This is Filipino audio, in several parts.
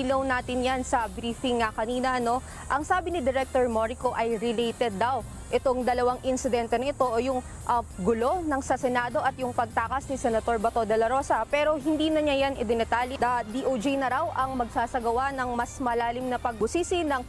Ilaw natin yan sa briefing nga kanina, no? Ang sabi ni Director Morico ay related daw itong dalawang insidente nito o yung gulo ng sa Senado at yung pagtakas ni Senator Bato de la Rosa. Pero hindi na niya yan idinetali. DOJ na raw ang magsasagawa ng mas malalim na pagbusisi ng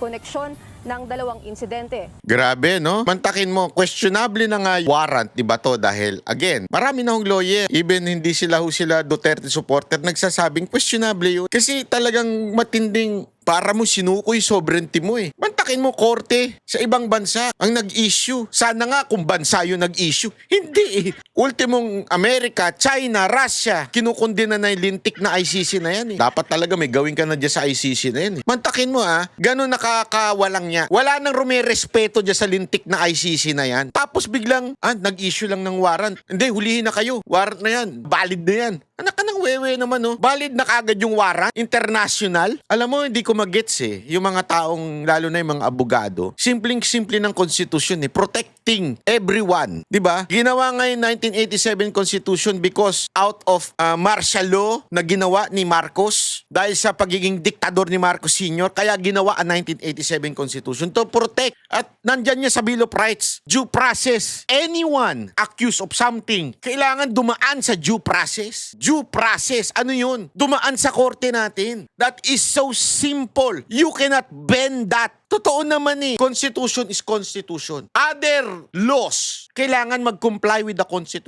koneksyon ng dalawang insidente. Grabe, no? Mantakin mo, questionable na nga warrant ni Bato dahil, again, marami na hong lawyer, even hindi sila Duterte supporter, nagsasabing questionable yun. Kasi talagang matinding para mo sinukoy sovereignty mo eh. Mantakin mo, korte sa ibang bansa ang nag-issue. Sana nga kung bansa yung nag-issue. Hindi eh. Ultimong Amerika, China, Russia, kinukundina na yung lintik na ICC na yan eh. Dapat talaga may gawin ka na dyan sa ICC na yan eh. Mantakin mo ganun nakakawalang niya. Wala nang rumirespeto dyan sa lintik na ICC na yan. Tapos biglang, nag-issue lang ng warrant. Hindi, hulihin na kayo. Warrant na yan. Valid na yan. Anak ka ng wewe naman, no? Valid na kagad yung warrant. International. Alam mo, hindi ko magets eh. Yung mga taong, lalo na yung mga abogado, simpleng-simple ng konstitusyon eh. Protecting everyone. Diba? Ginawa nga yung 1987 Constitution because out of martial law na ginawa ni Marcos dahil sa pagiging diktador ni Marcos Sr. Kaya ginawa ang 1987 Constitution to protect. At nandyan niya sa Bill of Rights. Due process. Anyone accused of something, kailangan dumaan sa due process. Due process. Ano yun? Dumaan sa korte natin. That is so simple. You cannot bend that. Totoo naman eh. Constitution is constitution. Other laws, kailangan mag-comply with the Constitution.